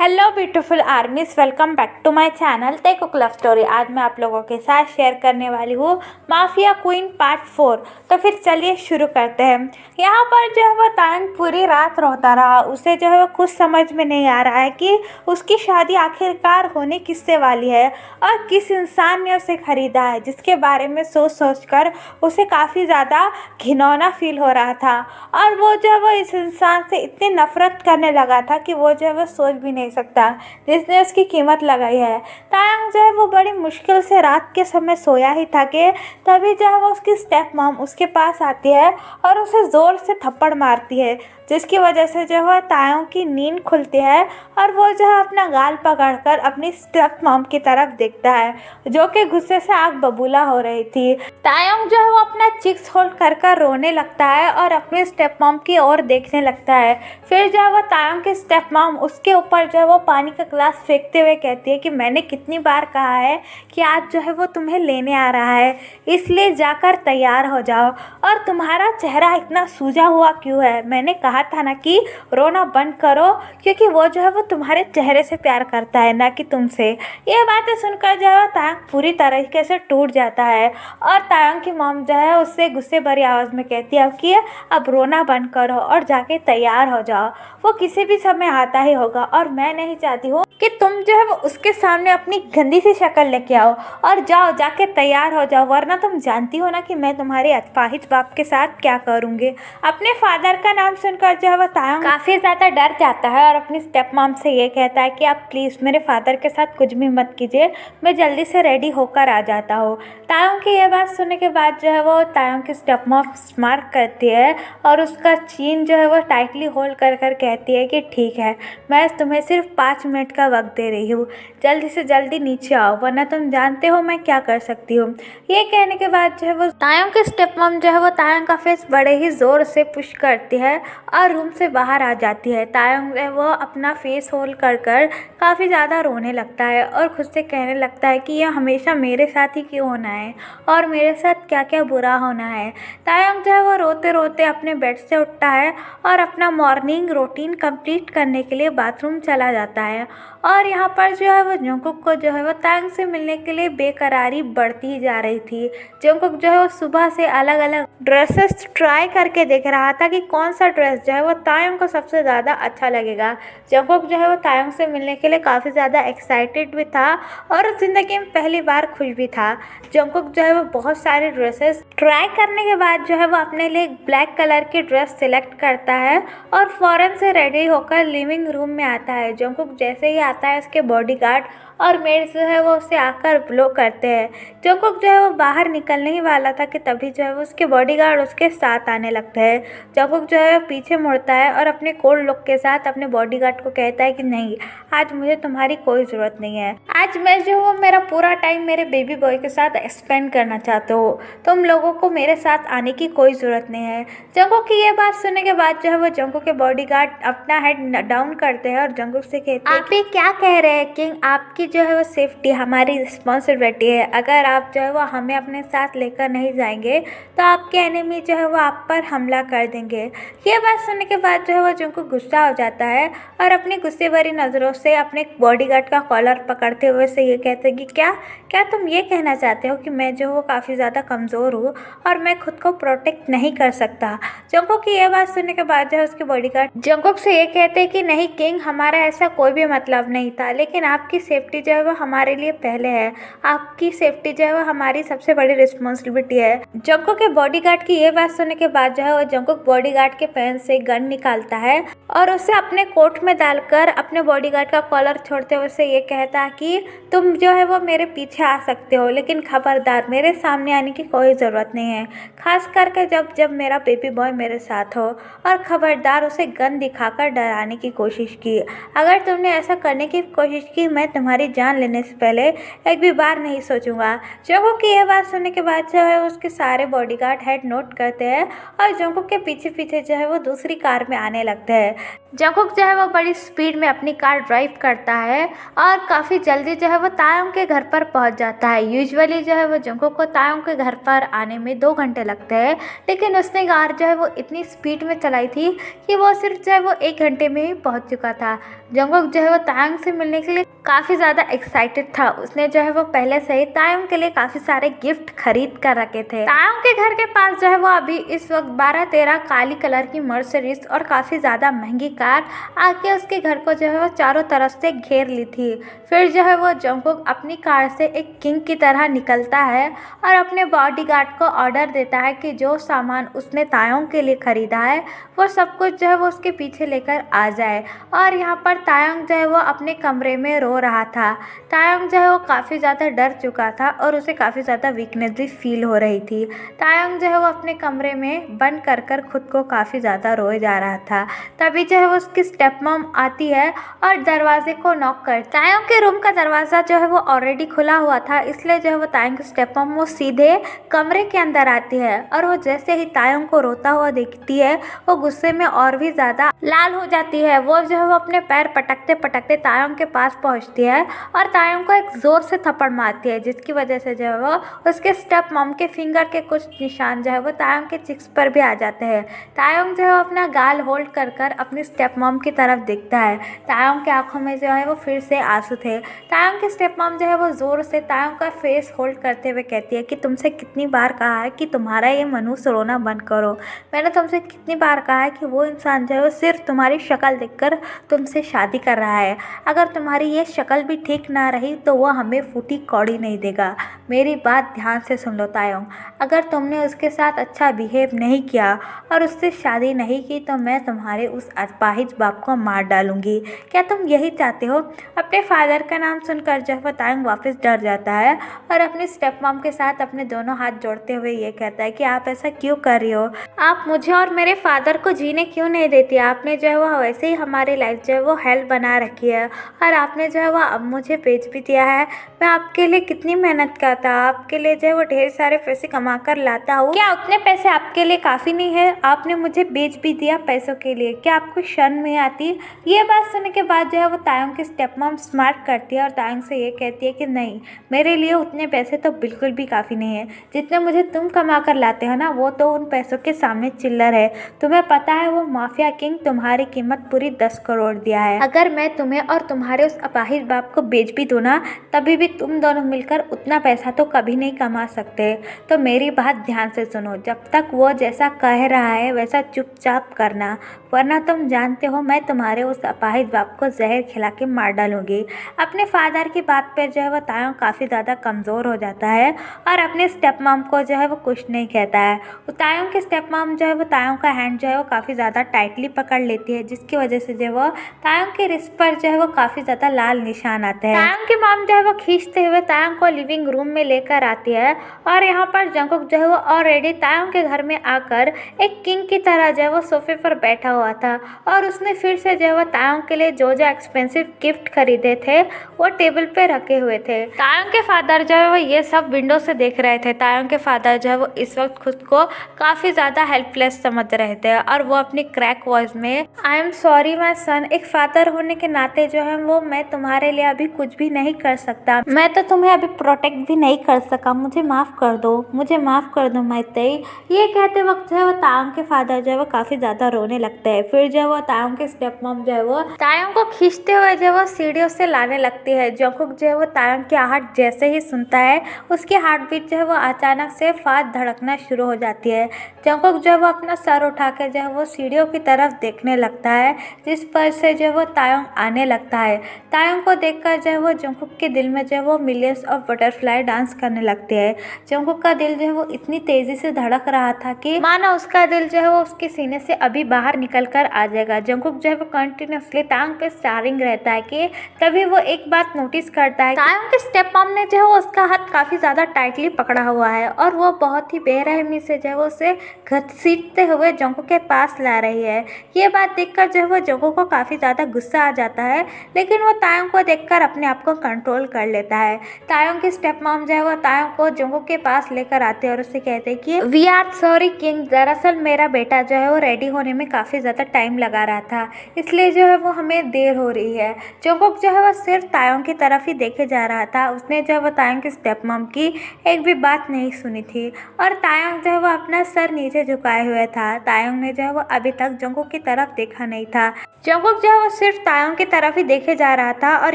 Hello beautiful armies, welcome back to my channel तेकुक love story. आज मैं आप लोगों के साथ शेयर करने वाली हूँ माफिया क्वीन पार्ट 4। तो फिर चलिए शुरू करते हैं। यहाँ पर जो है वो तायंग पूरी रात रोता रहा। उसे जो है वो कुछ समझ में नहीं आ रहा है कि उसकी शादी आखिरकार होने किससे वाली है और किस इंसान ने उसे खरीदा है, जिसके बारे में सोच सोच कर उसे काफ़ी ज़्यादा घिनौना फील हो रहा था। और वो जो है वो इस इंसान से इतनी नफरत करने लगा था कि वो जो है वो सोच भी नहीं सकता जिसने उसकी कीमत लगाई है। तायंग जो है वो बड़ी मुश्किल से रात के समय सोया ही था कि तभी जो है वो उसकी स्टेप मॉम उसके पास आती है और उसे ज़ोर से थप्पड़ मारती है, जिसकी वजह से जो है तायंग की नींद खुलती है और वो जो है अपना गाल पकड़कर अपनी स्टेप मॉम की तरफ देखता है, जो कि गुस्से से आग बबूला हो रही थी। तायंग जो है वो अपना चिक्स होल्ड कर रोने लगता है और अपनी स्टेप मॉम की ओर देखने लगता है। फिर जो है वो तायंग की स्टेप मॉम उसके ऊपर जो है वो पानी का ग्लास फेंकते हुए कहती है कि मैंने कितनी बार कहा है कि आज जो है वो तुम्हें लेने आ रहा है, इसलिए जाकर तैयार हो जाओ। और तुम्हारा चेहरा इतना सूजा हुआ क्यों है? मैंने कहा था ना कि रोना बंद करो, क्योंकि वो जो है वो तुम्हारे चेहरे से प्यार करता है, ना कि तुमसे। ये बातें सुनकर जो है तायंग पूरी तरीके से टूट जाता है और तायंग की मॉम जो है उससे गुस्से भरी आवाज़ में कहती है कि अब रोना बंद करो और जाके तैयार हो जाओ। वो किसी भी समय आता ही होगा और मैं नहीं चाहती हूँ कि तुम जो है वो उसके सामने अपनी गंदी सी शक्ल लेके आओ। और जाओ, जाके तैयार हो जाओ, वरना तुम जानती हो ना कि मैं तुम्हारे अपाहिज बाप के साथ क्या करूँगी। अपने फादर का नाम सुनकर जो है वो तायंग काफ़ी ज़्यादा डर जाता है और अपनी स्टेप मॉम से ये कहता है कि आप प्लीज़ मेरे फादर के साथ कुछ भी मत कीजिए, मैं जल्दी से रेडी होकर आ जाता हूँ। तायंग की ये बात सुनने के बाद जो है वो तायंग की स्टेप मॉम स्मार्ट करती है और उसका चीन जो है वो टाइटली होल्ड कर कहती है कि ठीक है, मैं तुम्हें सिर्फ 5 मिनट का वक्त दे रही हूँ, जल्दी से जल्दी नीचे आओ, वरना तुम जानते हो मैं क्या कर सकती हूँ। ये कहने के बाद जो है वो तायंग की स्टेप मॉम जो है वो तायंग का फेस बड़े ही ज़ोर से पुश करती है और रूम से बाहर आ जाती है। तायंग जो है वो अपना फेस होल्ड कर काफ़ी ज़्यादा रोने लगता है और खुद से कहने लगता है कि यह हमेशा मेरे साथ ही क्यों होना है और मेरे साथ क्या क्या बुरा होना है। तायंग जो है वो रोते रोते अपने बेड से उठता है और अपना मॉर्निंग रूटीन कंप्लीट करने के लिए बाथरूम चला जाता है। और यहाँ पर जो है वो जंगकुक को जो है वो तायंग से मिलने के लिए बेकरारी बढ़ती ही जा रही थी। जंगकुक जो है वो सुबह से अलग अलग ड्रेसेस ट्राई करके देख रहा था कि कौन सा ड्रेस जो है वो तायंग को सबसे ज़्यादा अच्छा लगेगा। जंगकुक जो है वो तायंग से मिलने के लिए काफ़ी ज़्यादा एक्साइटेड भी था और ज़िंदगी में पहली बार खुश भी था। जंगकुक जो है वो बहुत सारे ड्रेसेस ट्राई करने के बाद जो है वो अपने लिए ब्लैक कलर की ड्रेस सिलेक्ट करता है और फ़ौरन से रेडी होकर लिविंग रूम में आता है। जंगकुक जैसे ही आता है उसके बॉडीगार्ड और मेड जो है वो उसे आकर ब्लो करते हैं। जंगकुक जो है वो बाहर निकलने ही वाला था कि तभी जो है वो उसके बॉडीगार्ड उसके साथ आने लगता है। जंगकुक जो है पीछे मुड़ता है और अपने कोल्ड लुक के साथ अपने बॉडीगार्ड को कहता है कि नहीं, आज मुझे तुम्हारी कोई ज़रूरत नहीं है। आज मैं जो हूँ मेरा पूरा टाइम मेरे बेबी बॉय के साथ स्पेंड करना चाहता हूँ, तुम लोगों को मेरे साथ आने की कोई ज़रूरत नहीं है। जंगकुक की ये बात सुनने के बाद जो है वो जंगकुक के बॉडीगार्ड अपना हेड डाउन करते हैं और जंगकुक से कहते हैं, आप ये क्या कह रहे हैं किंग? आपकी जो है वो सेफ्टी हमारी रिस्पॉन्सिबिलिटी है। अगर आप जो है वो हमें अपने साथ लेकर नहीं जाएंगे तो आपके एनिमी जो है वो आप पर हमला कर देंगे। ये बात सुनने के बाद जो है वो जंगकुक गुस्सा हो जाता है और अपनी गुस्से भरी नज़रों से अपने बॉडीगार्ड का कॉलर पकड़ते हुए से ये कहते हैं कि क्या तुम ये कहना चाहते हो कि मैं जो वो काफ़ी ज़्यादा कमज़ोर हूँ और मैं खुद को प्रोटेक्ट नहीं कर सकता? जंगकुक की ये बात सुनने के बाद जो है उसके बॉडीगार्ड जंगकुक से ये कहते हैं कि नहीं किंग, हमारा ऐसा कोई भी मतलब नहीं था, लेकिन आपकी सेफ्टी जो है वो हमारे लिए पहले है। आपकी सेफ्टी जो है वो हमारी सबसे बड़ी रिस्पॉन्सिबिलिटी है। जंगकुक के बॉडीगार्ड की ये बात सुनने के बाद जो है वो जंगकुक बॉडीगार्ड के पैन से गन निकालता है और उसे अपने कोट में डालकर अपने बॉडीगार्ड का कॉलर छोड़ते हुए से ये कहता है कि तुम जो है वो मेरे पीछे आ सकते हो, लेकिन खबरदार मेरे सामने आने की कोई ज़रूरत नहीं है, खास करके जब मेरा बेबी बॉय मेरे साथ हो। और खबरदार उसे गन दिखाकर डराने की कोशिश की। अगर तुमने ऐसा करने की कोशिश की मैं तुम्हारी जान लेने से पहले एक भी बार नहीं सोचूंगा। जंगकुक की यह बात सुनने के बाद जो है उसके सारे बॉडीगार्ड हेड नोट करते हैं और जंगकुक के पीछे पीछे जो है वो दूसरी कार में आने लगते हैं। जंगकुक जो है वो बड़ी स्पीड में अपनी कार ड्राइव करता है और काफ़ी जल्दी जो है वो तायोंग के घर पर पहुंच जाता है। यूजुअली जो है वो जंगकुक को तायोंग के घर पर आने में 2 घंटे लगते हैं, लेकिन उसने कार जो है वो इतनी स्पीड में चलाई थी कि वो सिर्फ जो है वो 1 घंटे में ही पहुंच चुका था। जंगकुक जो है वो तायोंग से मिलने के लिए काफ़ी ज़्यादा एक्साइटेड था। उसने जो है वो पहले से ही तायोंग के लिए काफ़ी सारे गिफ्ट खरीद कर रखे थे। तायोंग के घर के पास जो है वो अभी इस वक्त 12-13 काली कलर की मर्सिडीज और काफ़ी ज़्यादा महंगी कार आके उसके घर को जो है वो चारों तरफ से घेर ली थी। फिर जो है वो जंगकुक अपनी कार से एक किंग की तरह निकलता है और अपने बॉडीगार्ड को ऑर्डर देता है कि जो सामान उसने तायोंग के लिए खरीदा है वो सब कुछ जो है वो उसके पीछे लेकर आ जाए। और यहाँ पर तायोंग जो है वो अपने कमरे में रो रहा था। तायोंग जो है वो काफ़ी ज़्यादा डर चुका था और उसे काफ़ी ज़्यादा वीकनेस भी फील हो रही थी। तायोंग जो है वो अपने कमरे में बंद कर कर खुद को काफ़ी ज़्यादा रोए जा रहा था। तभी जो है वो उसकी स्टेप मॉम आती है और दरवाजे को नॉक कर। तायोंग के रूम का दरवाज़ा जो है वो ऑलरेडी खुला हुआ था, इसलिए जो है वो तायोंग की स्टेप मॉम वो सीधे कमरे के अंदर आती है और वो जैसे ही तायोंग को रोता हुआ देखती है वो गुस्से में और भी ज़्यादा लाल हो जाती है। वो जो है वो अपने पैर पटकते पटकते तायोंग के पास पहुंचती है और तायोंग को एक ज़ोर से थप्पड़ मारती है, जिसकी वजह से जो है वो उसके स्टेप मॉम के फिंगर के कुछ निशान जो है वो तायोंग के चिक्स पर भी आ जाते हैं। तायोंग जो है वो अपना गाल होल्ड कर कर अपनी स्टेप मॉम की तरफ देखता है। तायोंग की आंखों में जो है वो फिर से आंसू थे। तायोंग की स्टेप मॉम जो है वो ज़ोर से तायोंग का फेस होल्ड करते हुए कहती है कि तुमसे कितनी बार कहा है कि तुम्हारा ये मनुष्य रोना बंद करो। मैंने तुमसे कितनी बार कहा है कि वो इंसान जो है वो सिर्फ तुम्हारी शक्ल देखकर तुमसे शादी कर रहा है। अगर तुम्हारी ये शक्ल भी ठीक ना रही तो वो हमें फूटी कौड़ी नहीं देगा। मेरी बात ध्यान से सुन लो तायोंग, अगर तुमने उसके साथ अच्छा बिहेव नहीं किया और उससे शादी नहीं की तो मैं तुम्हारे उस अपाहिज बाप को मार डालूंगी। क्या तुम यही चाहते हो? अपने फादर का नाम सुनकर जो है तायोंग वापस डर जाता है और अपनी स्टेप मॉम के साथ अपने दोनों हाथ जोड़ते हुए ये कहता है कि आप ऐसा क्यों कर रही हो? आप मुझे और मेरे फादर को जीने क्यों नहीं देती? आपने जो है वो वैसे ही हमारी लाइफ जो है वो हेल बना रखी है और आपने जो है वो अब मुझे बेच भी दिया है। मैं आपके लिए कितनी मेहनत करता, आपके लिए जो है वो ढेर सारे पैसे कमा कर लाता हूँ। क्या उतने पैसे आपके लिए काफ़ी नहीं है? आपने मुझे बेच भी दिया पैसों के लिए। क्या आपको शर्म नहीं आती? ये बात सुनने के बाद जो है वो तायोंग की स्टेप मॉम स्मार्ट करती है और तायोंग से ये कहती है कि नहीं, मेरे लिए उतने पैसे तो बिल्कुल भी काफ़ी नहीं है। जितने मुझे तुम कमा कर लाते हो ना वो तो उन पैसों के सामने चिल्लर है। तुम्हें पता है वो माफिया किंग तुम्हारी कीमत पूरी 10 करोड़ दिया है। अगर मैं तुम्हें और तुम्हारे उस अपाहिज बाप को बेच भी दूँ ना तभी भी तुम दोनों मिलकर उतना पैसा तो कभी नहीं कमा सकते। तो मेरी बात ध्यान से सुनो, जब तक वो जैसा कह रहा है वैसा चुपचाप करना, वरना तुम जानते हो मैं तुम्हारे उस अपाहिज बाप को जहर खिला के मार डालूंगी। अपने फादर की बात पर जो है वो तायोंग काफ़ी ज़्यादा कमज़ोर हो जाता है और अपने स्टेप मॉम को जो है वो कुछ नहीं कहता है। तायोंग की स्टेप मॉम जो है वो तायोंग का हैंड जो है वो काफ़ी ज़्यादा टाइटली पकड़ लेती है, जिसकी वजह से जो है वो तायोंग के रिस्ट पर जो है वो काफ़ी ज़्यादा लाल निशान आते हैं। तायोंग की मॉम जो है वो खींचते हुए तायोंग को लिविंग रूम में लेकर आती है और यहाँ पर जंगकुक जो है वो ऑलरेडी तायोंग के घर में आकर एक किंग की तरह जो है वो सोफे पर बैठा हुआ था और उसने फिर से जो है वो तायोंग के लिए जो एक्सपेंसिव गिफ्ट खरीदे थे वो टेबल पे रखे हुए थे। तायोंग के फादर जो है वो ये सब विंडो से देख रहे थे। तायोंग के फादर जो है वो इस वक्त खुद को काफ़ी ज़्यादा हेल्पलेस समझ रहे थे और वो अपनी क्रैक वॉइस में I am sorry my son, एक फादर होने के नाते जो है वो मैं तुम्हारे लिए अभी कुछ भी नहीं कर सकता। मैं तो तुम्हें अभी प्रोटेक्ट भी नहीं कर सका, मुझे माफ़ कर दो, मुझे माफ़ कर दो मैतेई। ये कहते वक्त जो है वो तायोंग के फादर जो है वो काफ़ी ज़्यादा रोने लगते हैं। फिर जो है वो तायोंग के स्टेप मॉम जो है वो तायोंग को खींचते हुए जो है वो सीढ़ियों से लाने लगती है। जंगकुक जो है वो तायोंग की आहट जैसे ही सुनता है उसकी हार्ट बीट जो है वो अचानक से फास्ट धड़कना शुरू हो जाती है। जंगकुक जो है वो अपना सर उठा के जो है वो सीढ़ियों की तरफ देखने लगता है, जिस पर से जो है वो तायोंग आने लगता है। तायोंग को देखकर जो है वो जंगकुक के दिल में जो है वो मिलियंस ऑफ बटरफ्लाई डांस करने लगते हैं। जंगकुक का दिल जो है वो इतनी तेजी से धड़क रहा था कि मानो उसका दिल जो है वो उसके सीने से अभी बाहर निकल कर आ जाएगा। जंगकुक जो है वो कंटिन्यूसली तायोंग पे स्टारिंग रहता है कि तभी वो एक बात नोटिस करता है तायोंग के स्टेप मॉम ने जो है वो उसका हाथ काफी ज्यादा टाइटली पकड़ा हुआ है और वो बहुत ही बेरहमी से जो है वो उसे घसीटते हुए जंगकुक के पास ला रही है। ये बात देखकर जो है वो जंगकुक को काफी ज्यादा गुस्सा आ जाता है, लेकिन वो तायोंग तायोंग को देखकर अपने आप को कंट्रोल कर लेता है। तायोंग की स्टेप मॉम जो है वो तायोंग को जंगकुक के पास लेकर आते हैं और उससे कहते हैं कि वी आर सॉरी किंग, दरअसल मेरा बेटा जो है वो रेडी होने में काफ़ी ज़्यादा टाइम लगा रहा था, इसलिए जो है वो हमें देर हो रही है। जंगकुक जो है वो सिर्फ तायोंग की तरफ ही देखे जा रहा था, उसने जो है वो तायोंग की स्टेप मॉम की एक भी बात नहीं सुनी थी और तायोंग जो है वो अपना सर नीचे झुकाए हुए था। तायोंग ने जो है वो अभी तक जंगकुक की तरफ देखा नहीं था। जंगकुक जो है वो सिर्फ तायोंग की तरफ ही देखे जा रहा था और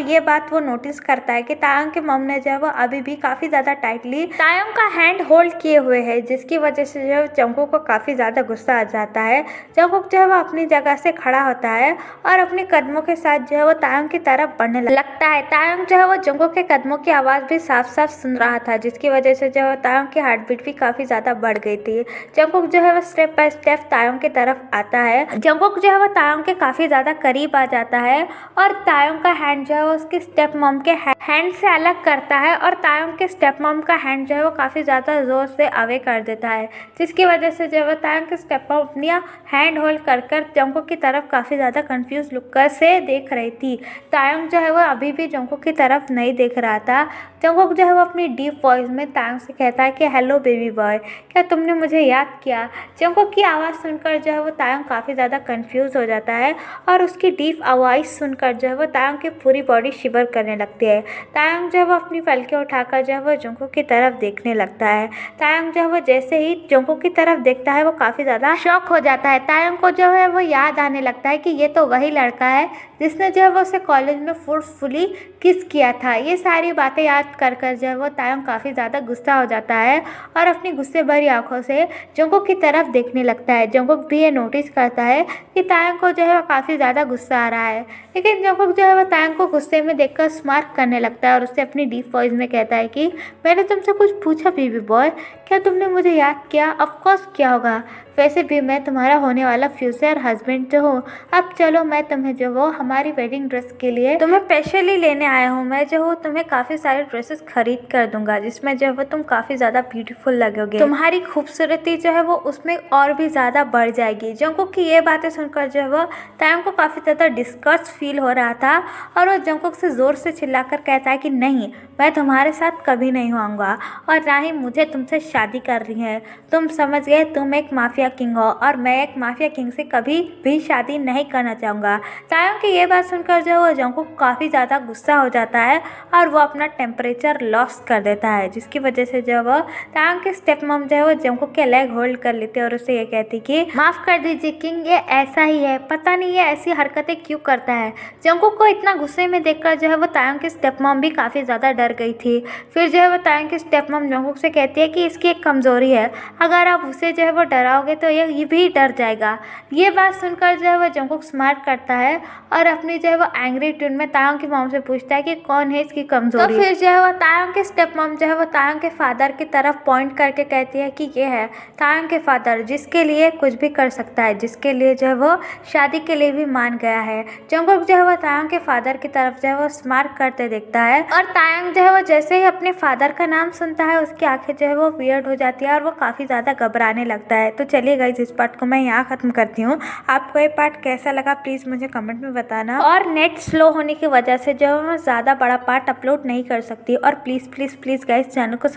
ये बात वो नोटिस करता है कि तायोंग के मॉम ने जो है वो अभी भी काफ़ी ज़्यादा टाइटली तायोंग का हैंड होल्ड किए हुए है, जिसकी वजह से जो है जंगकुक को काफ़ी ज़्यादा गुस्सा आ जाता है। जंगकुक जो है वो अपनी जगह से खड़ा होता है और अपने कदमों के साथ जो है वो तायोंग की तरफ बढ़ने लगता है। तायोंग जो है वो जंगकुक के कदमों की आवाज़ भी साफ साफ सुन रहा था, जिसकी वजह से जो है तायोंग की हार्ट बीट भी काफ़ी ज़्यादा बढ़ गई थी। जंगकुक जो है वो स्टेप बाय स्टेप तायोंग की तरफ आता है। जंगकुक जो है वो तायोंग के काफ़ी ज़्यादा करीब आ जाता है और तायोंग का हैंड जो है वो उसकी स्टेप मॉम के हैंड से अलग करता है और तायोंग के स्टेप मॉम का हैंड जो है वो काफ़ी ज़्यादा ज़ोर से अवे कर देता है, जिसकी वजह से जो है वो तायोंग के स्टेप मॉम अपनी हैंड होल्ड कर जंगकुक की तरफ काफ़ी ज़्यादा कंफ्यूज लुक से देख रही थी। तायोंग जो है वो अभी भी जंगकुक की तरफ नहीं देख रहा था। जंगकुक जो है वो अपनी डीप वॉइस में तायोंग से कहता है कि हेलो बेबी बॉय, क्या तुमने मुझे याद किया? जंगकुक की आवाज़ सुनकर जो है वो तायोंग काफ़ी ज़्यादा कंफ्यूज हो जाता है और उसकी डीप आवाज़ सुनकर जो है वो तायोंग की पूरी बॉडी शिवर करने लगती है। तायोंग जो है वो अपनी पलकें उठाकर जो है वो जंगकुक की तरफ देखने लगता है। तायोंग जो है वो जैसे ही जंगकुक की तरफ देखता है वो काफ़ी ज़्यादा शॉक हो जाता है। तायोंग को जो है वो याद आने लगता है कि ये तो वही लड़का है जिसने जो है वो उसे कॉलेज में फोर्सफुली किस किया था। ये सारी बातें याद कर जो है वो तायोंग काफ़ी ज़्यादा गुस्सा हो जाता है और अपनी गुस्से भरी आंखों से जंगकुक की तरफ देखने लगता है। जंगकुक भी ये नोटिस करता है कि तायोंग को जो है वो काफ़ी ज़्यादा गुस्सा आ रहा है, लेकिन जंगकुक जो है वो तायोंग को गुस्से में देखकर स्मार्ट करने लगता है और उससे अपनी डीप वॉइस में कहता है कि मैंने तुमसे कुछ पूछा बेबी बॉय, क्या तुमने मुझे याद किया? ऑफकोर्स किया होगा, वैसे भी मैं तुम्हारा होने वाला फ्यूचर हस्बैंड जो हूँ। अब चलो मैं तुम्हें जो वो हमारी वेडिंग ड्रेस के लिए तुम्हें स्पेशली लेने आया हूँ। मैं जो हूँ तुम्हें काफ़ी सारे ड्रेसेस खरीद कर दूंगा जिसमें जो है वो तुम काफ़ी ज़्यादा ब्यूटीफुल लगोगे। तुम्हारी खूबसूरती जो है वो उसमें और भी ज़्यादा बढ़ जाएगी। जंगकुक की ये बातें सुनकर जो है वो तायोंग को काफ़ी ज़्यादा डिस्कस्ट फील हो रहा था और वो जंगकुक से ज़ोर से चिल्लाकर कहता है कि नहीं, मैं तुम्हारे साथ कभी नहीं आऊँगा और ना ही मुझे तुमसे शादी करनी है। तुम समझ गए, तुम एक माफिया किंग हो और मैं एक माफिया किंग से कभी भी शादी नहीं करना चाहूँगा। तायोंग की ये बात सुनकर जो वो जंगकुक काफ़ी ज़्यादा गुस्सा हो जाता है और वो अपना टेम्परेचर लॉस कर देता है, जिसकी वजह से जो वो तायोंग के स्टेप मॉम जो है वो जंगकुक के लेग होल्ड कर लेते और उससे ये कहती कि माफ़ कर दीजिए किंग, ये ऐसा ही है, पता नहीं ये ऐसी हरकतें क्यों करता है। जंगकुक को इतना गुस्से में देखकर जो है वो तायोंग की स्टेप मॉम भी काफ़ी ज़्यादा डर गई थी। फिर जो है वो तायोंग की स्टेप मॉम जंगकुक से कहती है कि इसकी एक कमज़ोरी है, अगर आप उसे जो है वो डराओगे तो ये भी डर जाएगा। ये बात सुनकर जो है वो जंगकुक स्मार्ट करता है और अपनी जो है वो एंग्री ट्यून में तायोंग की मॉम से पूछता है कि कौन है इसकी कमज़ोरी। तो फिर जो है वो तायोंग के स्टेप मॉम जो है वो तायोंग के फादर की तरफ पॉइंट करके कहती है कि ये है तायोंग के फादर, जिसके लिए कुछ भी कर सकता है, जिसके लिए जो है वो शादी के लिए भी मान गया है। जंगकुक जो है वो तायोंग के फादर की तरफ जो है वो स्मार्ट करते देखता है और तायोंग जो है वो जैसे ही अपने फादर का नाम सुनता है उसकी आंखें जो है वो वियर्ड हो जाती है और वो काफ़ी ज़्यादा घबराने लगता है। तो चलिए गाइस, इस पार्ट को मैं यहाँ ख़त्म करती हूँ। आपको ये पार्ट कैसा लगा प्लीज़ मुझे कमेंट में बताना। और नेट स्लो होने की वजह से जो मैं ज़्यादा बड़ा पार्ट अपलोड नहीं कर सकती और please please please guys channel को